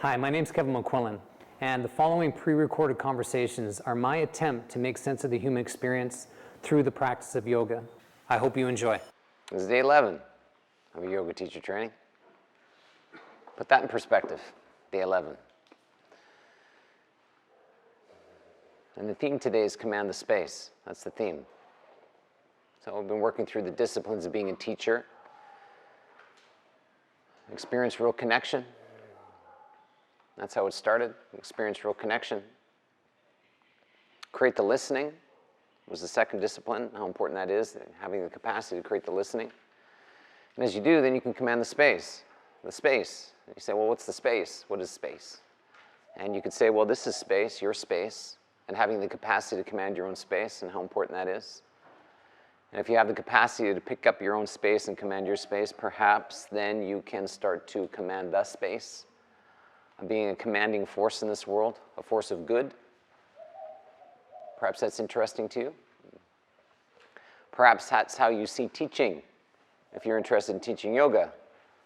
Hi, my name's Kevin McQuillan, and the following pre-recorded conversations are my attempt to make sense of the human experience through the practice of yoga. I hope you enjoy. This is day 11 of a yoga teacher training. Put that in perspective, day 11. And the theme today is command the space. That's the theme. So we've been working through the disciplines of being a teacher, experience real connection. That's how it started, experience real connection. Create the listening was the second discipline, how important that is, having the capacity to create the listening. And as you do, then you can command the space. The space. And you say, well, what's the space? What is space? And you could say, well, this is space, your space, and having the capacity to command your own space and how important that is. And if you have the capacity to pick up your own space and command your space, perhaps then you can start to command the space of being a commanding force in this world, a force of good. Perhaps that's interesting to you. Perhaps that's how you see teaching. If you're interested in teaching yoga,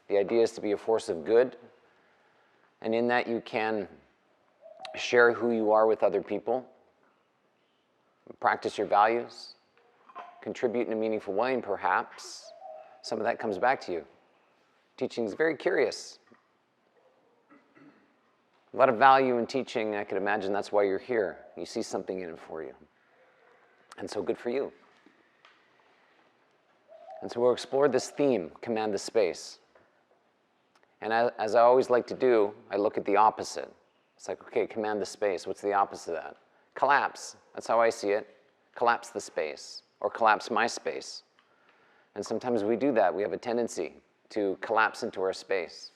the idea is to be a force of good. And in that you can share who you are with other people, practice your values, contribute in a meaningful way, and perhaps some of that comes back to you. Teaching is very curious. A lot of value in teaching. I could imagine that's why you're here. You see something in it for you. And so good for you. And so we'll explore this theme, command the space. And as I always like to do, I look at the opposite. It's like, okay, command the space. What's the opposite of that? Collapse. That's how I see it. Collapse the space, or collapse my space. And sometimes we do that. We have a tendency to collapse into our space.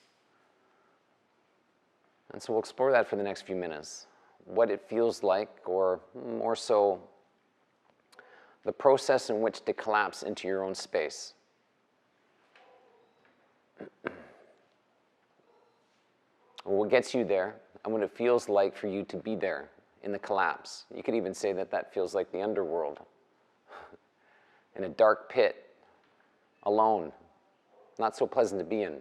And so we'll explore that for the next few minutes. What it feels like, or more so, the process in which to collapse into your own space. What gets you there, and what it feels like for you to be there in the collapse. You could even say that that feels like the underworld. In a dark pit, alone, not so pleasant to be in.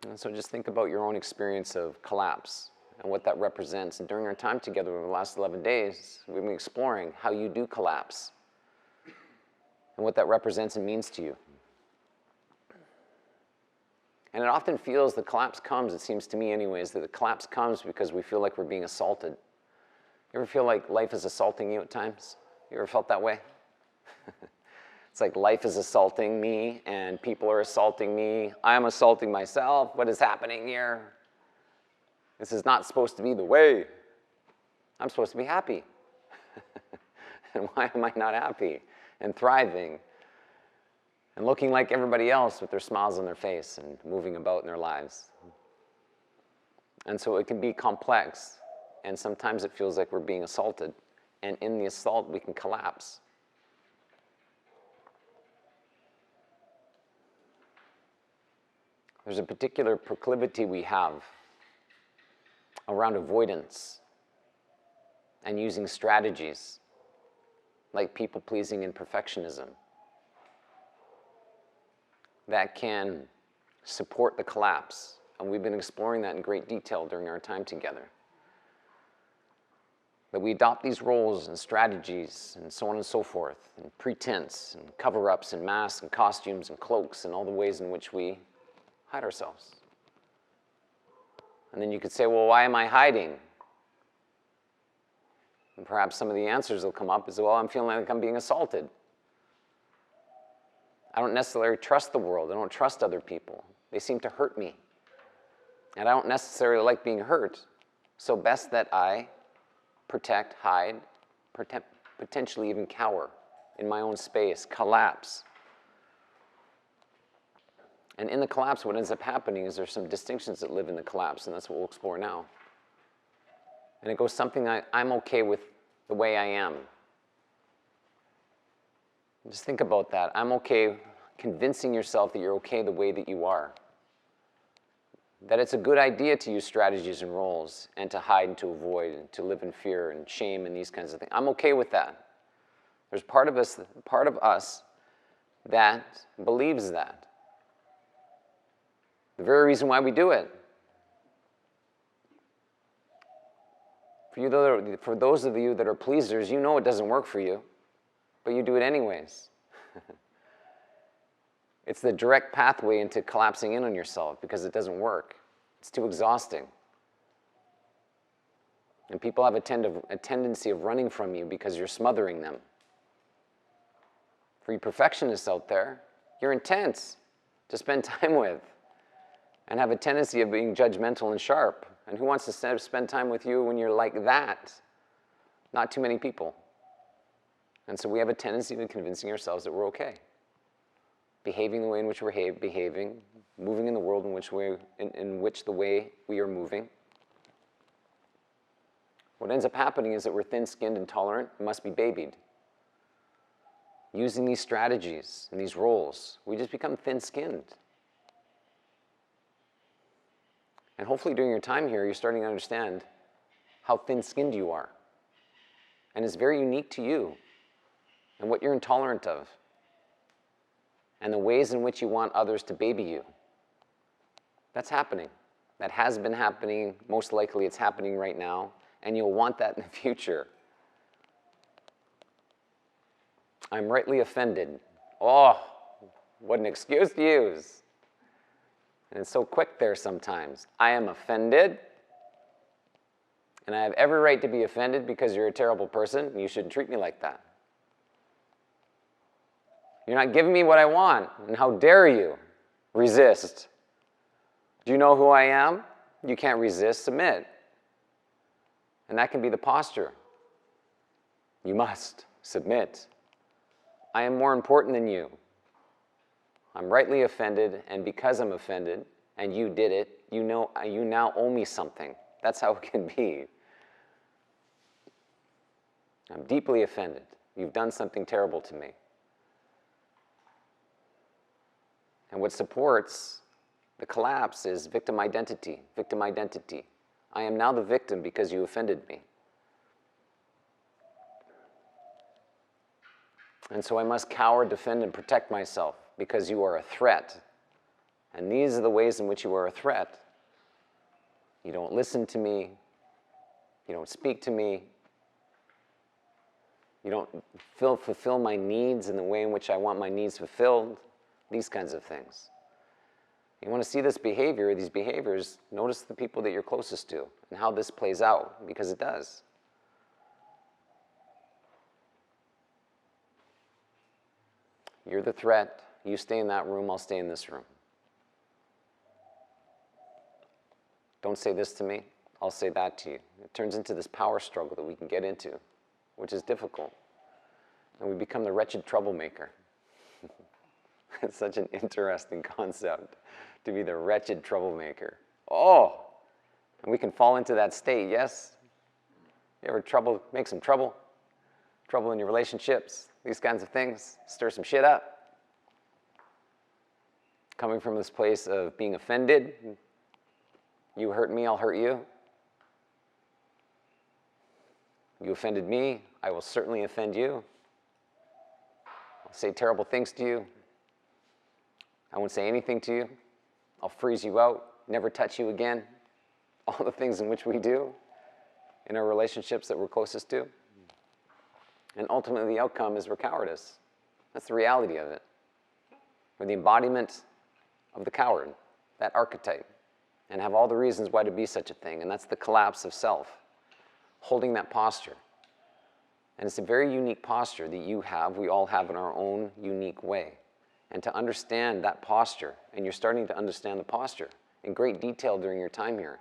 And so just think about your own experience of collapse and what that represents. And during our time together over the last 11 days, we've been exploring how you do collapse and what that represents and means to you. And it often feels the collapse comes, it seems to me anyways, that the collapse comes because we feel like we're being assaulted. You ever feel like life is assaulting you at times? You ever felt that way? It's like life is assaulting me and people are assaulting me. I'm assaulting myself. What is happening here? This is not supposed to be the way. I'm supposed to be happy. And why am I not happy and thriving and looking like everybody else with their smiles on their face and moving about in their lives? And so it can be complex, and sometimes it feels like we're being assaulted. And in the assault, we can collapse. There's a particular proclivity we have around avoidance and using strategies like people-pleasing and perfectionism that can support the collapse. And we've been exploring that in great detail during our time together. That we adopt these roles and strategies and so on and so forth, and pretense and cover-ups and masks and costumes and cloaks and all the ways in which we hide ourselves. And then you could say, well, why am I hiding? And perhaps some of the answers will come up is, well, I'm feeling like I'm being assaulted. I don't necessarily trust the world. I don't trust other people. They seem to hurt me. And I don't necessarily like being hurt. So best that I protect, hide, potentially even cower in my own space, collapse. And in the collapse, what ends up happening is there's some distinctions that live in the collapse, and that's what we'll explore now. And it goes something like, I'm okay with the way I am. Just think about that. I'm okay convincing yourself that you're okay the way that you are. That it's a good idea to use strategies and roles and to hide and to avoid and to live in fear and shame and these kinds of things. I'm okay with that. There's part of us that believes that. The very reason why we do it. For those of you that are pleasers, you know it doesn't work for you, but you do it anyways. It's the direct pathway into collapsing in on yourself because it doesn't work. It's too exhausting. And people have a tendency of running from you because you're smothering them. For you perfectionists out there, you're intense to spend time with and have a tendency of being judgmental and sharp. And who wants to spend time with you when you're like that? Not too many people. And so we have a tendency of convincing ourselves that we're okay. Behaving the way in which we're behaving, moving in the world in which the way we are moving. What ends up happening is that we're thin-skinned and tolerant and must be babied. Using these strategies and these roles, we just become thin-skinned. And hopefully during your time here, you're starting to understand how thin-skinned you are. And it's very unique to you and what you're intolerant of and the ways in which you want others to baby you. That's happening. That has been happening. Most likely it's happening right now. And you'll want that in the future. I'm rightly offended. Oh, what an excuse to use. And it's so quick there sometimes. I am offended. And I have every right to be offended because you're a terrible person and you shouldn't treat me like that. You're not giving me what I want, and how dare you resist? Do you know who I am? You can't resist, submit. And that can be the posture. You must submit. I am more important than you. I'm rightly offended, and because I'm offended, and you did it, you now owe me something. That's how it can be. I'm deeply offended. You've done something terrible to me. And what supports the collapse is victim identity, victim identity. I am now the victim because you offended me. And so I must cower, defend, and protect myself because you are a threat. And these are the ways in which you are a threat. You don't listen to me. You don't speak to me. You don't fulfill my needs in the way in which I want my needs fulfilled. These kinds of things. You want to see this behavior, these behaviors, notice the people that you're closest to and how this plays out, because it does. You're the threat. You stay in that room, I'll stay in this room. Don't say this to me, I'll say that to you. It turns into this power struggle that we can get into, which is difficult. And we become the wretched troublemaker. It's such an interesting concept, to be the wretched troublemaker. Oh, and we can fall into that state, yes? You ever make some trouble? Trouble in your relationships, these kinds of things, stir some shit up. Coming from this place of being offended, you hurt me, I'll hurt you. You offended me, I will certainly offend you. I'll say terrible things to you. I won't say anything to you. I'll freeze you out, never touch you again. All the things in which we do in our relationships that we're closest to. And ultimately the outcome is we're cowardice. That's the reality of it. We're the embodiment of the coward, that archetype, and have all the reasons why to be such a thing. And that's the collapse of self, holding that posture. And it's a very unique posture that you have, we all have in our own unique way. And to understand that posture, and you're starting to understand the posture in great detail during your time here.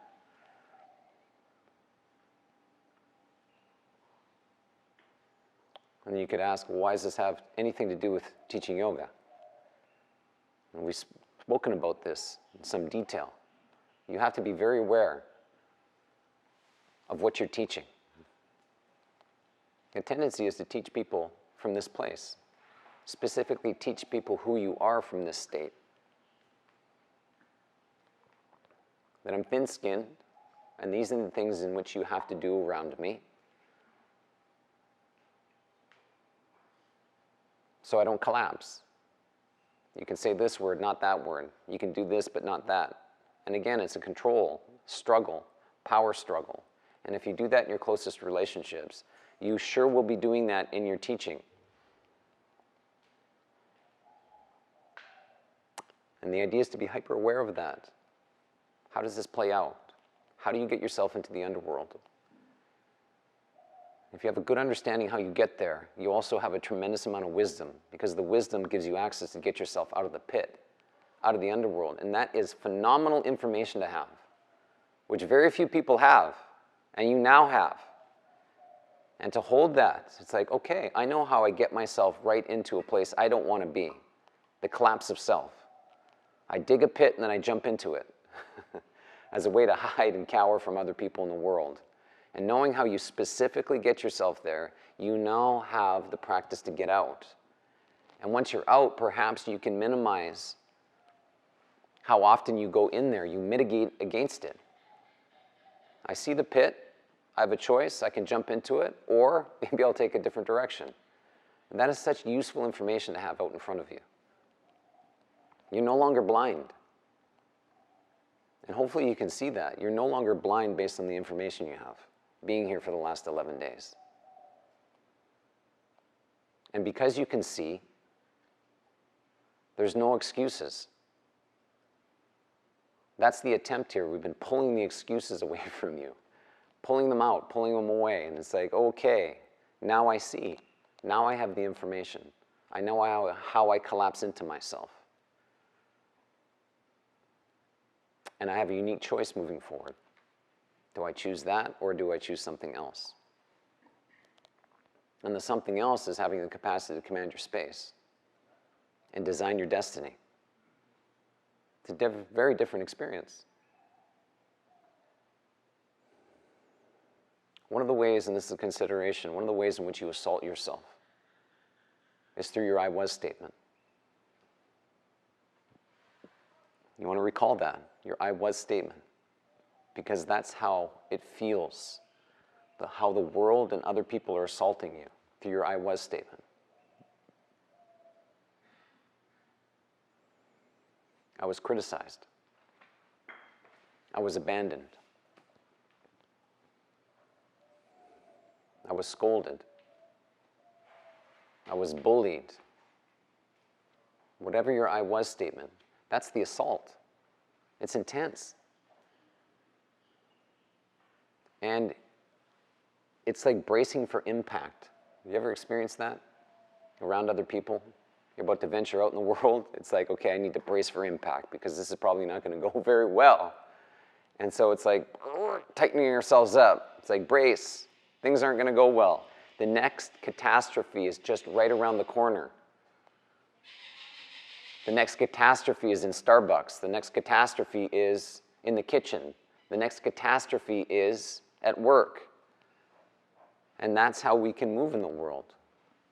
And you could ask, well, why does this have anything to do with teaching yoga? And we've spoken about this in some detail. You have to be very aware of what you're teaching. The tendency is to teach people from this place. Specifically teach people who you are from this state. That I'm thin-skinned, and these are the things in which you have to do around me. So I don't collapse. You can say this word, not that word. You can do this, but not that. And again, it's a control, struggle, power struggle. And if you do that in your closest relationships, you sure will be doing that in your teaching. And the idea is to be hyper aware of that. How does this play out? How do you get yourself into the underworld? If you have a good understanding how you get there, you also have a tremendous amount of wisdom, because the wisdom gives you access to get yourself out of the pit, out of the underworld. And that is phenomenal information to have, which very few people have, and you now have. And to hold that, it's like, okay, I know how I get myself right into a place I don't want to be, the collapse of self. I dig a pit and then I jump into it as a way to hide and cower from other people in the world. And knowing how you specifically get yourself there, you now have the practice to get out. And once you're out, perhaps you can minimize how often you go in there. You mitigate against it. I see the pit. I have a choice. I can jump into it, or maybe I'll take a different direction. And that is such useful information to have out in front of you. You're no longer blind. And hopefully you can see that. You're no longer blind based on the information you have, being here for the last 11 days. And because you can see, there's no excuses. That's the attempt here. We've been pulling the excuses away from you, pulling them out, pulling them away. And it's like, okay, now I see. Now I have the information. I know how I collapse into myself. And I have a unique choice moving forward. Do I choose that, or do I choose something else? And the something else is having the capacity to command your space and design your destiny. It's a very different experience. One of the ways, and this is a consideration, one of the ways in which you assault yourself is through your I was statement. You want to recall that, your I was statement, because that's how it feels, how the world and other people are assaulting you, through your I was statement. I was criticized. I was abandoned. I was scolded. I was bullied. Whatever your I was statement, that's the assault. It's intense. And it's like bracing for impact. Have you ever experienced that around other people? You're about to venture out in the world. It's like, okay, I need to brace for impact because this is probably not going to go very well. And so it's like tightening yourselves up. It's like brace. Things aren't going to go well. The next catastrophe is just right around the corner. The next catastrophe is in Starbucks. The next catastrophe is in the kitchen. The next catastrophe is at work. And that's how we can move in the world,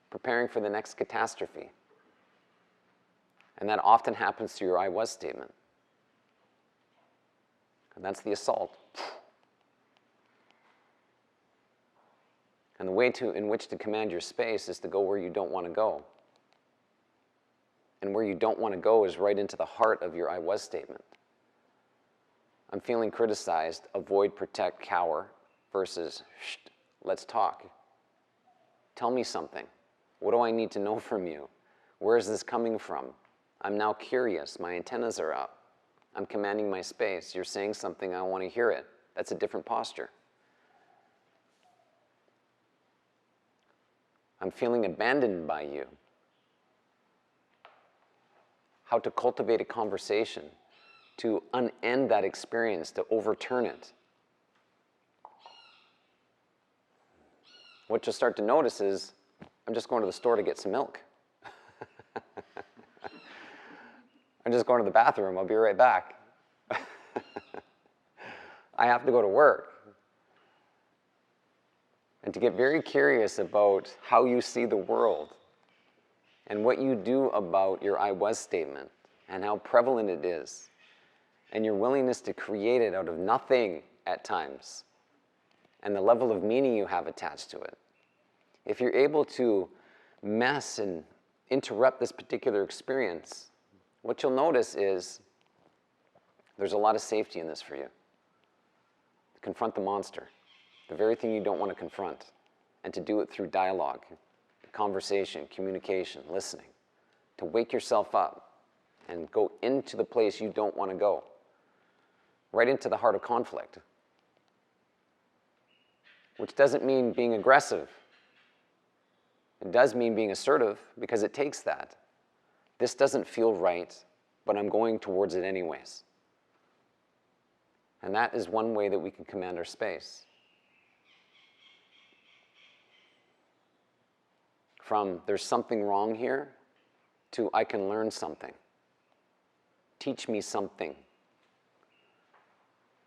preparing for the next catastrophe. And that often happens through your I was statement. And that's the assault. And the way in which to command your space is to go where you don't want to go. And where you don't want to go is right into the heart of your I was statement. I'm feeling criticized, avoid, protect, cower, versus, let's talk. Tell me something. What do I need to know from you? Where is this coming from? I'm now curious. My antennas are up. I'm commanding my space. You're saying something, I want to hear it. That's a different posture. I'm feeling abandoned by you. How to cultivate a conversation, to unend that experience, to overturn it. What you'll start to notice is, I'm just going to the store to get some milk. I'm just going to the bathroom, I'll be right back. I have to go to work. And to get very curious about how you see the world and what you do about your I was statement and how prevalent it is and your willingness to create it out of nothing at times and the level of meaning you have attached to it. If you're able to mess and interrupt this particular experience what you'll notice is there's a lot of safety in this for you. Confront the monster, the very thing you don't want to confront, and to do it through dialogue, conversation, communication, listening, to wake yourself up and go into the place you don't want to go, right into the heart of conflict, which doesn't mean being aggressive. It does mean being assertive, because it takes that. This doesn't feel right, but I'm going towards it anyways. And that is one way that we can command our space. From there's something wrong here to I can learn something. Teach me something.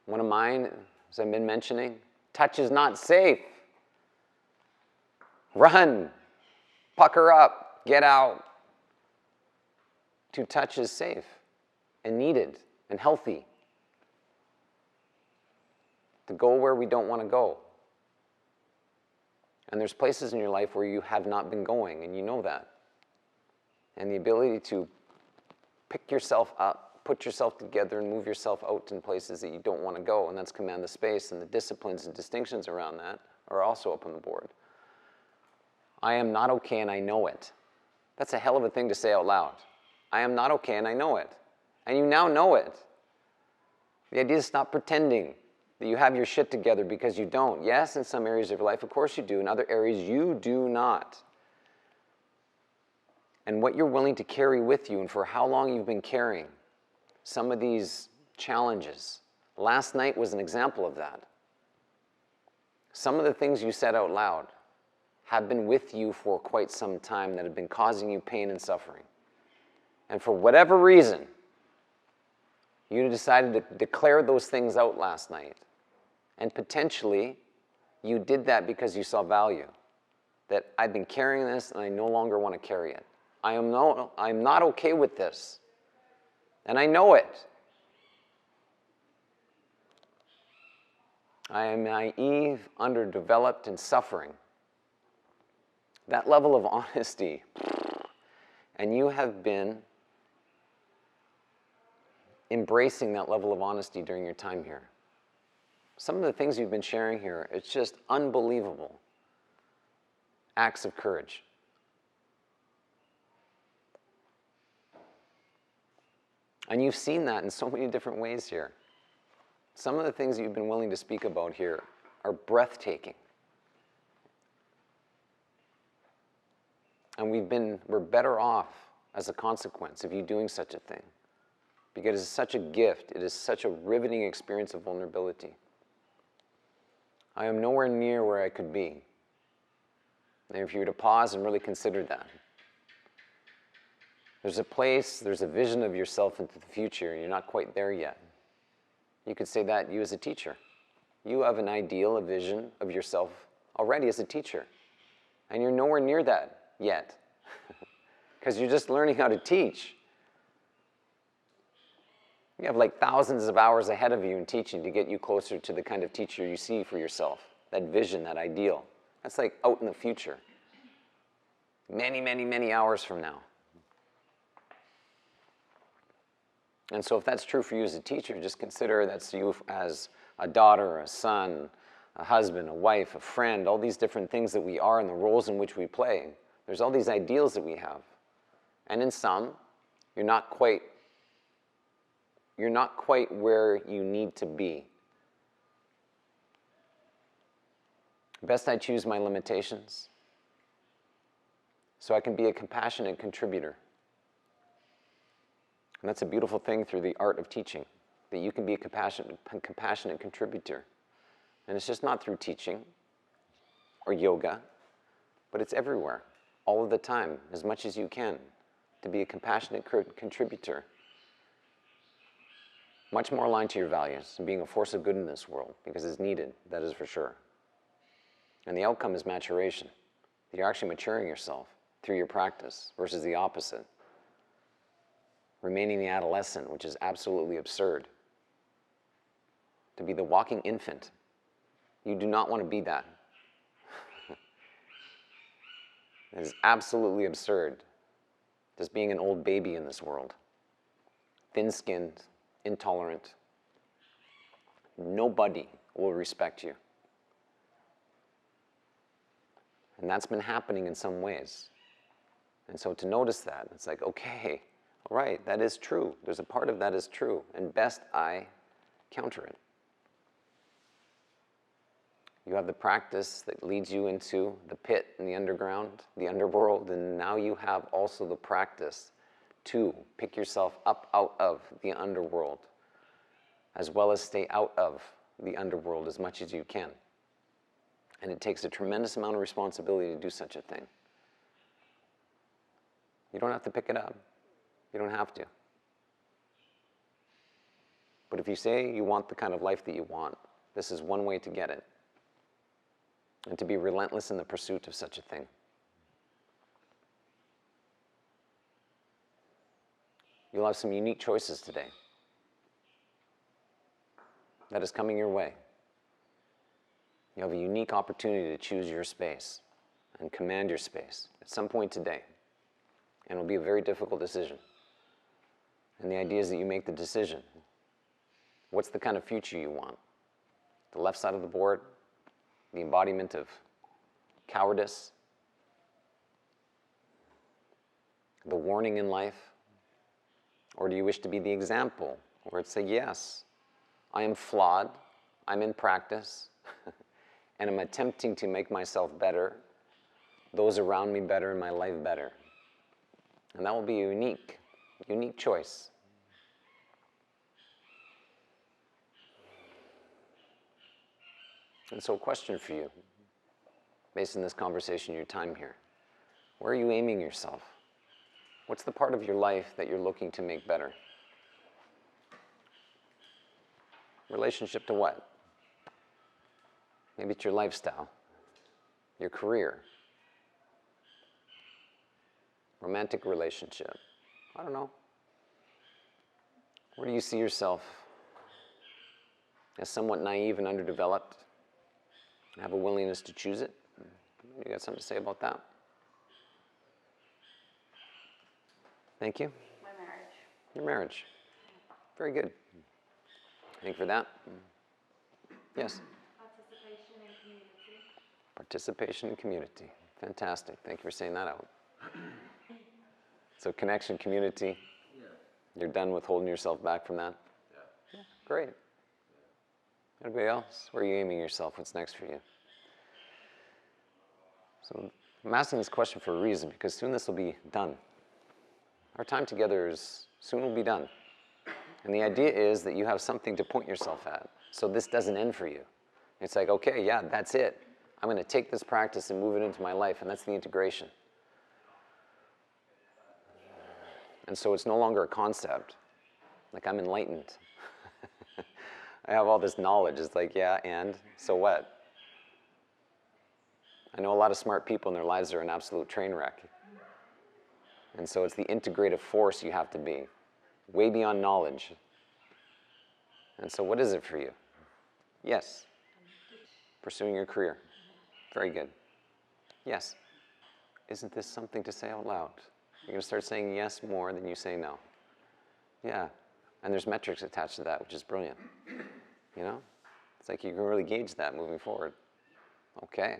One of mine, as I've been mentioning, touch is not safe. Run, pucker up, get out. To touch is safe and needed and healthy. To go where we don't want to go. And there's places in your life where you have not been going, and you know that. And the ability to pick yourself up, put yourself together, and move yourself out in places that you don't want to go, and that's command the space, and the disciplines and distinctions around that are also up on the board. I am not okay and I know it. That's a hell of a thing to say out loud. I am not okay and I know it. And you now know it. The idea is stop pretending that you have your shit together, because you don't. Yes, in some areas of your life, of course you do. In other areas, you do not. And what you're willing to carry with you, and for how long you've been carrying some of these challenges. Last night was an example of that. Some of the things you said out loud have been with you for quite some time, that have been causing you pain and suffering. And for whatever reason, you decided to declare those things out last night. And potentially, you did that because you saw value. That I've been carrying this and I no longer want to carry it. I'm not okay with this. And I know it. I am naive, underdeveloped, and suffering. That level of honesty. And you have been embracing that level of honesty during your time here. Some of the things you've been sharing here, it's just unbelievable acts of courage. And you've seen that in so many different ways here. Some of the things that you've been willing to speak about here are breathtaking. And we're better off as a consequence of you doing such a thing. Because it's such a gift. It is such a riveting experience of vulnerability. I am nowhere near where I could be. And if you were to pause and really consider that. There's a place, there's a vision of yourself into the future, and you're not quite there yet. You could say that you as a teacher. You have an ideal, a vision of yourself already as a teacher. And you're nowhere near that yet. Because you're just learning how to teach. You have like thousands of hours ahead of you in teaching to get you closer to the kind of teacher you see for yourself. That vision, that ideal. That's like out in the future. Many, many, many hours from now. And so if that's true for you as a teacher, just consider that's you as a daughter, a son, a husband, a wife, a friend, all these different things that we are and the roles in which we play. There's all these ideals that we have. And in some, you're not quite where you need to be. Best I choose my limitations so I can be a compassionate contributor. And that's a beautiful thing through the art of teaching, that you can be a compassionate contributor. And it's just not through teaching or yoga, but it's everywhere, all of the time, as much as you can, to be a compassionate contributor. Much more aligned to your values and being a force of good in this world, because it's needed, that is for sure. And the outcome is maturation. You're actually maturing yourself through your practice versus the opposite. Remaining the adolescent, which is absolutely absurd. To be the walking infant. You do not want to be that. It is absolutely absurd. Just being an old baby in this world. thin-skinned, intolerant. Nobody will respect you. And that's been happening in some ways. And so to notice that, it's like, okay, all right, that is true. There's a part of that is true. And best I counter it. You have the practice that leads you into the pit and the underground, the underworld, and now you have also the practice to pick yourself up out of the underworld, as well as stay out of the underworld as much as you can. And it takes a tremendous amount of responsibility to do such a thing. You don't have to pick it up. You don't have to. But if you say you want the kind of life that you want, this is one way to get it. And to be relentless in the pursuit of such a thing. You'll have some unique choices today. That is coming your way. You have a unique opportunity to choose your space and command your space at some point today. And it'll be a very difficult decision. And the idea is that you make the decision. What's the kind of future you want? The left side of the board, the embodiment of cowardice, the warning in life, or do you wish to be the example where it's a yes, I am flawed, I'm in practice, and I'm attempting to make myself better, those around me better, and my life better. And that will be a unique choice. And so a question for you, based on this conversation, your time here. Where are you aiming yourself? What's the part of your life that you're looking to make better? Relationship to what? Maybe it's your lifestyle, your career, romantic relationship. I don't know. Where do you see yourself as somewhat naive and underdeveloped? Have a willingness to choose it? You got something to say about that? Thank you. My marriage. Your marriage. Very good. Thank you for that. Yes? Participation in community. Participation in community. Fantastic. Thank you for saying that out. So connection, community. Yeah. You're done with holding yourself back from that? Yeah. Great. Anybody else? Where are you aiming yourself? What's next for you? So I'm asking this question for a reason, because soon this will be done. Our time together soon will be done. And the idea is that you have something to point yourself at. So this doesn't end for you. It's like, okay, yeah, that's it. I'm going to take this practice and move it into my life, and that's the integration. And so it's no longer a concept. Like, I'm enlightened. I have all this knowledge. It's like, yeah, and so what? I know a lot of smart people, and their lives are an absolute train wreck. And so it's the integrative force you have to be, way beyond knowledge. And so what is it for you? Yes. Pursuing your career. Very good. Yes. Isn't this something to say out loud? You're going to start saying yes more than you say no. Yeah. And there's metrics attached to that, which is brilliant. You know? It's like you can really gauge that moving forward. Okay.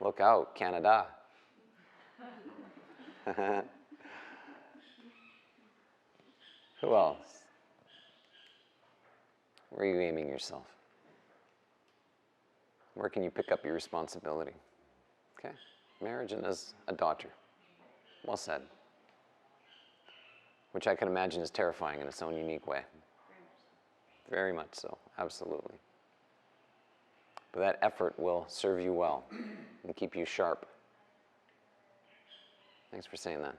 Look out, Canada. Who else? Where are you aiming yourself? Where can you pick up your responsibility? Okay. Marriage and as a daughter. Well said. Which I can imagine is terrifying in its own unique way. Very much so, absolutely. But that effort will serve you well and keep you sharp. Thanks for saying that.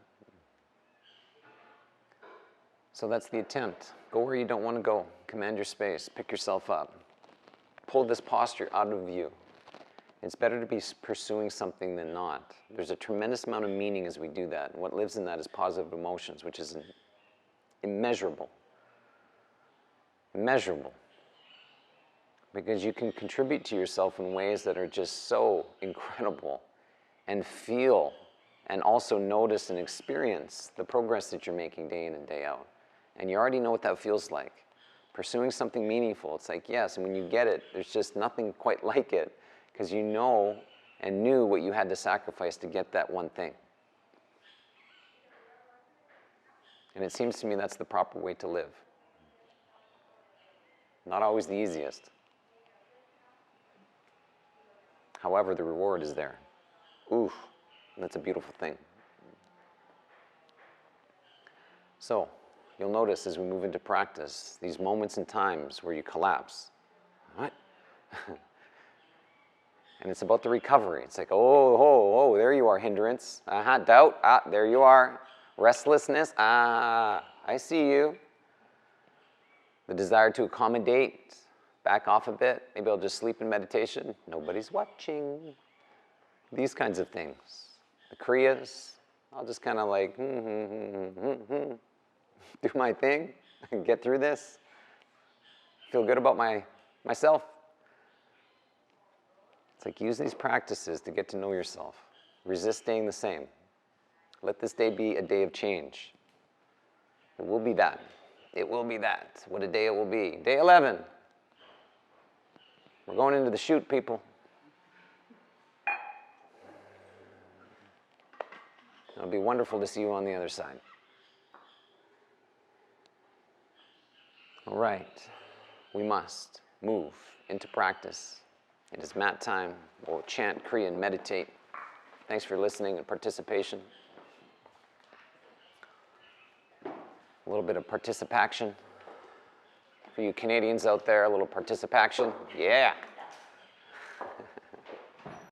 So that's the attempt. Go where you don't want to go. Command your space. Pick yourself up. Pull this posture out of view. It's better to be pursuing something than not. There's a tremendous amount of meaning as we do that. And what lives in that is positive emotions, which is immeasurable. Immeasurable. Because you can contribute to yourself in ways that are just so incredible, and feel and also notice and experience the progress that you're making day in and day out. And you already know what that feels like. Pursuing something meaningful, it's like, yes, and when you get it, there's just nothing quite like it, because you know and knew what you had to sacrifice to get that one thing. And it seems to me that's the proper way to live. Not always the easiest. However, the reward is there. Oof, that's a beautiful thing. So, you'll notice as we move into practice, these moments and times where you collapse. What? And it's about the recovery. It's like, oh, there you are, hindrance. Doubt. There you are. Restlessness. I see you. The desire to accommodate. Back off a bit. Maybe I'll just sleep in meditation. Nobody's watching. These kinds of things. The Kriyas. I'll just kind of like, do my thing and get through this. Feel good about myself. It's like use these practices to get to know yourself. Resist staying the same. Let this day be a day of change. It will be that. It will be that. What a day it will be. Day 11. We're going into the chute, people. It'll be wonderful to see you on the other side. All right. We must move into practice. It is mat time. We'll chant, Kriya, and meditate. Thanks for listening and participation. A little bit of participation. For you Canadians out there, a little participation. Yeah.